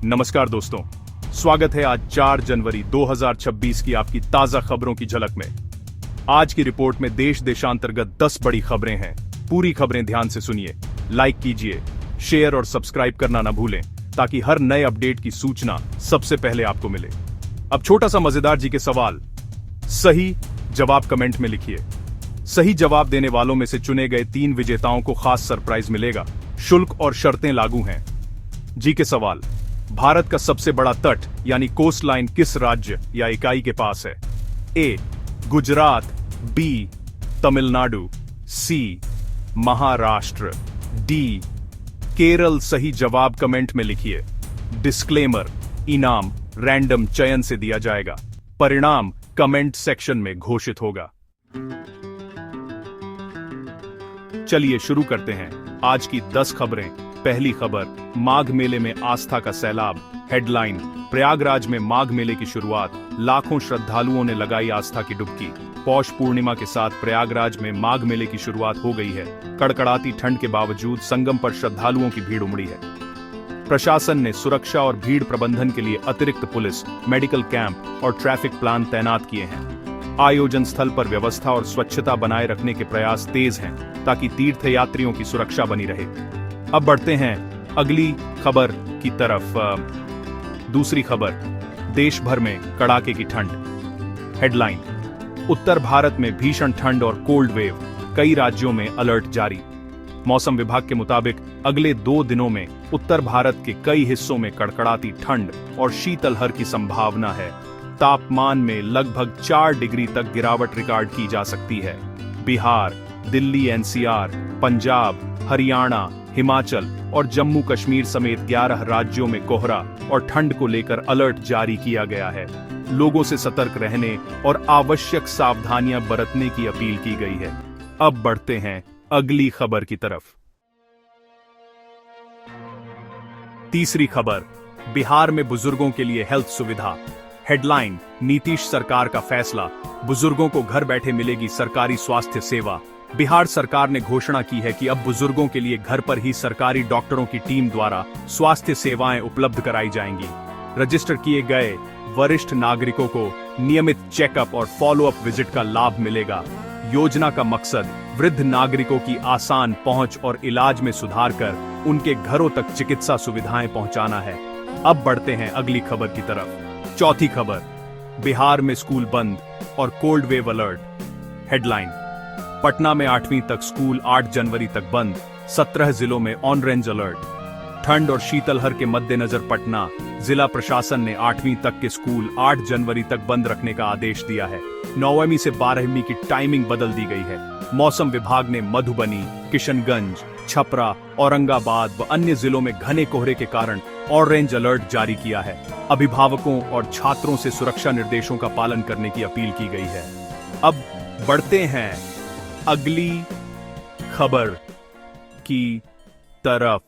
नमस्कार दोस्तों, स्वागत है आज 4 जनवरी 2026 की आपकी ताजा खबरों की झलक में। आज की रिपोर्ट में देश देशांतर्गत 10 बड़ी खबरें हैं। पूरी खबरें ध्यान से सुनिए, लाइक कीजिए, शेयर और सब्सक्राइब करना ना भूलें ताकि हर नए अपडेट की सूचना सबसे पहले आपको मिले। अब छोटा सा मजेदार जी के सवाल, सही जवाब कमेंट में लिखिए। सही जवाब देने वालों में से चुने गए 3 विजेताओं को खास सरप्राइज मिलेगा। शुल्क और शर्तें लागू हैं। जी के सवाल, भारत का सबसे बड़ा तट यानी कोस्ट लाइन किस राज्य या इकाई के पास है? ए गुजरात, बी तमिलनाडु, सी महाराष्ट्र, डी केरल। सही जवाब कमेंट में लिखिए। डिस्क्लेमर, इनाम रैंडम चयन से दिया जाएगा। परिणाम कमेंट सेक्शन में घोषित होगा। चलिए शुरू करते हैं आज की 10 खबरें। पहली खबर, माघ मेले में आस्था का सैलाब। हेडलाइन, प्रयागराज में माघ मेले की शुरुआत, लाखों श्रद्धालुओं ने लगाई आस्था की डुबकी। पौष पूर्णिमा के साथ प्रयागराज में माघ मेले की शुरुआत हो गई है। कड़कड़ाती ठंड के बावजूद संगम पर श्रद्धालुओं की भीड़ उमड़ी है। प्रशासन ने सुरक्षा और भीड़ प्रबंधन के लिए अतिरिक्त पुलिस, मेडिकल कैंप और ट्रैफिक प्लान तैनात किए हैं। आयोजन स्थल पर व्यवस्था और स्वच्छता बनाए रखने के प्रयास तेज हैं ताकि तीर्थयात्रियों की सुरक्षा बनी रहे। अब बढ़ते हैं अगली खबर की तरफ। दूसरी खबर, देश भर में कड़ाके की ठंड। हेडलाइन, उत्तर भारत में भीषण ठंड और कोल्ड वेव, कई राज्यों में अलर्ट जारी। मौसम विभाग के मुताबिक अगले 2 दिनों में उत्तर भारत के कई हिस्सों में कड़कड़ाती ठंड और शीतलहर की संभावना है। तापमान में लगभग 4 डिग्री तक गिरावट रिकॉर्ड की जा सकती है। बिहार, दिल्ली एनसीआर, पंजाब, हरियाणा, हिमाचल और जम्मू कश्मीर समेत 11 राज्यों में कोहरा और ठंड को लेकर अलर्ट जारी किया गया है। लोगों से सतर्क रहने और आवश्यक सावधानियां बरतने की अपील की गई है। अब बढ़ते हैं अगली खबर की तरफ। तीसरी खबर, बिहार में बुजुर्गों के लिए हेल्थ सुविधा। हेडलाइन, नीतीश सरकार का फैसला, बुजुर्गों को घर बैठे मिलेगी सरकारी स्वास्थ्य सेवा। बिहार सरकार ने घोषणा की है कि अब बुजुर्गों के लिए घर पर ही सरकारी डॉक्टरों की टीम द्वारा स्वास्थ्य सेवाएं उपलब्ध कराई जाएंगी। रजिस्टर किए गए वरिष्ठ नागरिकों को नियमित चेकअप और फॉलोअप विजिट का लाभ मिलेगा। योजना का मकसद वृद्ध नागरिकों की आसान पहुंच और इलाज में सुधार कर उनके घरों तक चिकित्सा सुविधाएं पहुंचाना है। अब बढ़ते हैं अगली खबर की तरफ। चौथी खबर, बिहार में स्कूल बंद और cold wave alert. Headline, Patna में 8वीं तक स्कूल 8 जनवरी तक बंद, 17 जिलों में ऑरेंज अलर्ट। ठंड और शीतलहर के मद्देनजर पटना जिला प्रशासन ने 8वीं तक के स्कूल 8 जनवरी तक बंद रखने का आदेश दिया है। 9वीं से 12वीं की टाइमिंग बदल दी गई है। मौसम विभाग ने मधुबनी, किशनगंज, छपरा, औरंगाबाद व अन्य जिलों में घने कोहरे के कारण ऑरेंज अलर्ट जारी किया है। अभिभावकों और छात्रों से सुरक्षा निर्देशों का पालन करने की अपील की गई है। अब बढ़ते हैं अगली खबर की तरफ।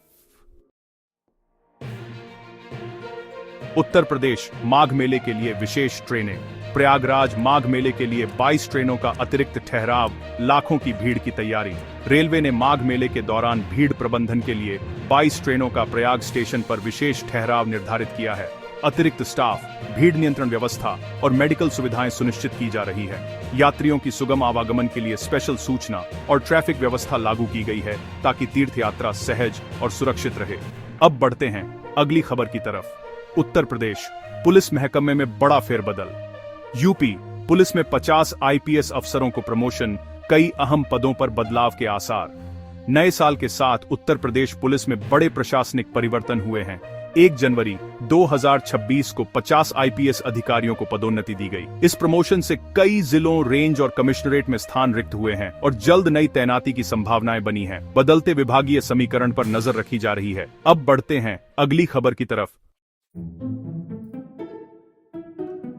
उत्तर प्रदेश माघ मेले के लिए विशेष ट्रेनें। प्रयागराज माघ मेले के लिए 22 ट्रेनों का अतिरिक्त ठहराव, लाखों की भीड़ की तैयारी। रेलवे ने माघ मेले के दौरान भीड़ प्रबंधन के लिए 22 ट्रेनों का प्रयाग स्टेशन पर विशेष ठहराव निर्धारित किया है। अतिरिक्त स्टाफ, भीड़ नियंत्रण व्यवस्था और मेडिकल सुविधाएं सुनिश्चित की जा रही है। यात्रियों की सुगम आवागमन के लिए स्पेशल सूचना और ट्रैफिक व्यवस्था लागू की गई है ताकि तीर्थ यात्रा सहज और सुरक्षित रहे। अब बढ़ते हैं अगली खबर की तरफ। उत्तर प्रदेश पुलिस महकमे में बड़ा फेरबदल। यूपी पुलिस में 50 आईपीएस अफसरों को प्रमोशन, कई अहम पदों पर बदलाव के आसार। नए साल के साथ उत्तर प्रदेश पुलिस में बड़े प्रशासनिक परिवर्तन हुए हैं। 1 जनवरी 2026 को 50 आईपीएस अधिकारियों को पदोन्नति दी गई। इस प्रमोशन से कई जिलों, रेंज और कमिश्नरेट में स्थान रिक्त हुए हैं और जल्द नई तैनाती की संभावनाएं बनी हैं। बदलते विभागीय समीकरण पर नजर रखी जा रही है। अब बढ़ते हैं अगली खबर की तरफ।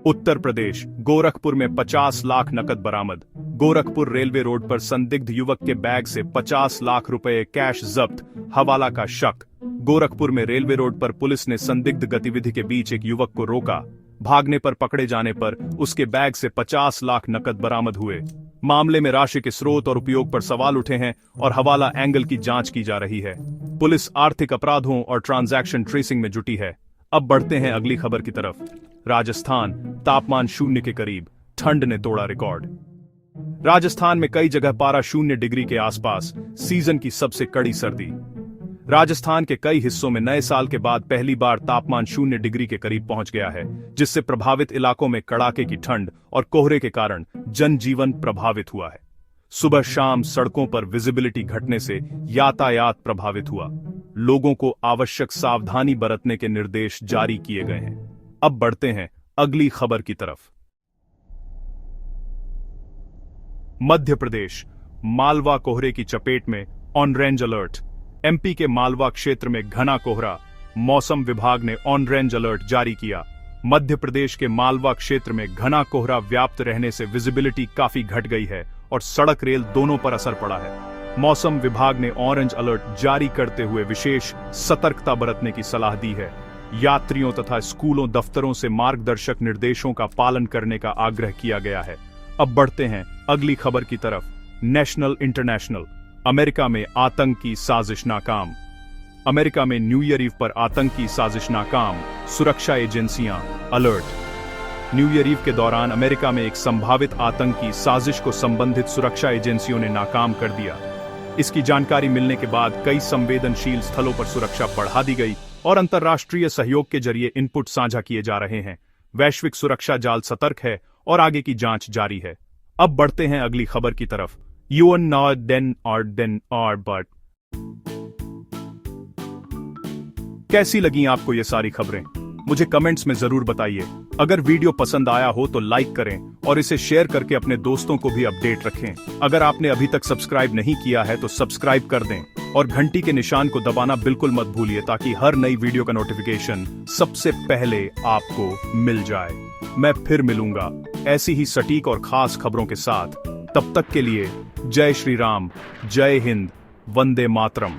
उत्तर प्रदेश गोरखपुर में 50 लाख नकद बरामद। गोरखपुर रेलवे रोड पर संदिग्ध युवक के बैग से 50 लाख रुपए कैश जब्त, हवाला का शक। गोरखपुर में रेलवे रोड पर पुलिस ने संदिग्ध गतिविधि के बीच एक युवक को रोका। भागने पर पकड़े जाने पर उसके बैग से 50 लाख नकद बरामद हुए। मामले में राशि के स्रोत और उपयोग पर सवाल उठे हैं और हवाला एंगल की जांच की जा रही है। पुलिस आर्थिक अपराधों और ट्रांजैक्शन ट्रेसिंग में जुटी है। अब बढ़ते हैं अगली खबर की तरफ। राजस्थान, तापमान शून्य के करीब, ठंड ने तोड़ा रिकॉर्ड। राजस्थान में कई जगह पारा 0 डिग्री के आसपास, सीजन की सबसे कड़ी सर्दी। राजस्थान के कई हिस्सों में नए साल के बाद पहली बार तापमान 0 डिग्री के करीब पहुंच गया है, जिससे प्रभावित इलाकों में कड़ाके की ठंड और कोहरे के कारण जनजीवन प्रभावित हुआ है। सुबह शाम सड़कों पर विजिबिलिटी घटने से यातायात प्रभावित हुआ। लोगों को आवश्यक सावधानी बरतने के निर्देश जारी किए गए हैं। अब बढ़ते हैं अगली खबर की तरफ। मध्य प्रदेश, मालवा कोहरे की चपेट में, ऑरेंज अलर्ट। एमपी के मालवा क्षेत्र में घना कोहरा, मौसम विभाग ने ऑरेंज अलर्ट जारी किया। मध्य प्रदेश के मालवा क्षेत्र में घना कोहरा व्याप्त रहने से विजिबिलिटी काफी घट गई है और सड़क रेल दोनों पर असर पड़ा है। मौसम विभाग ने ऑरेंज अलर्ट जारी करते हुए विशेष सतर्कता बरतने की सलाह दी है। यात्रियों तथा स्कूलों दफ्तरों से मार्गदर्शक निर्देशों का पालन करने का आग्रह किया गया है। अब बढ़ते हैं अगली खबर की तरफ। नेशनल इंटरनेशनल, अमेरिका में आतंकी साजिश नाकाम। अमेरिका में न्यू ईयर ईव पर आतंकी साजिश नाकाम, सुरक्षा एजेंसियां अलर्ट। न्यू ईयर ईव के दौरान अमेरिका में एक संभावित आतंकी साजिश को संबंधित सुरक्षा एजेंसियों ने नाकाम कर दिया। इसकी जानकारी मिलने के बाद कई संवेदनशील स्थलों पर सुरक्षा बढ़ा दी गई और अंतर्राष्ट्रीय सहयोग के जरिए इनपुट साझा किए जा रहे हैं। वैश्विक सुरक्षा जाल सतर्क है और आगे की जांच जारी है। अब बढ़ते हैं अगली खबर की तरफ। बट कैसी लगी आपको ये सारी खबरें? मुझे कमेंट्स में जरूर बताइए। अगर वीडियो पसंद आया हो तो लाइक करें और इसे शेयर करके अपने दोस्तों को भी अपडेट रखें। अगर आपने अभी तक सब्सक्राइब नहीं किया है तो सब्सक्राइब कर दें और घंटी के निशान को दबाना बिल्कुल मत भूलिए, ताकि हर नई वीडियो का नोटिफिकेशन सबसे पहले आपको मिल जाए। मैं फिर मिलूंगा ऐसी ही सटीक और खास खबरों के साथ। तब तक के लिए जय श्री राम, जय हिंद, वंदे मातरम।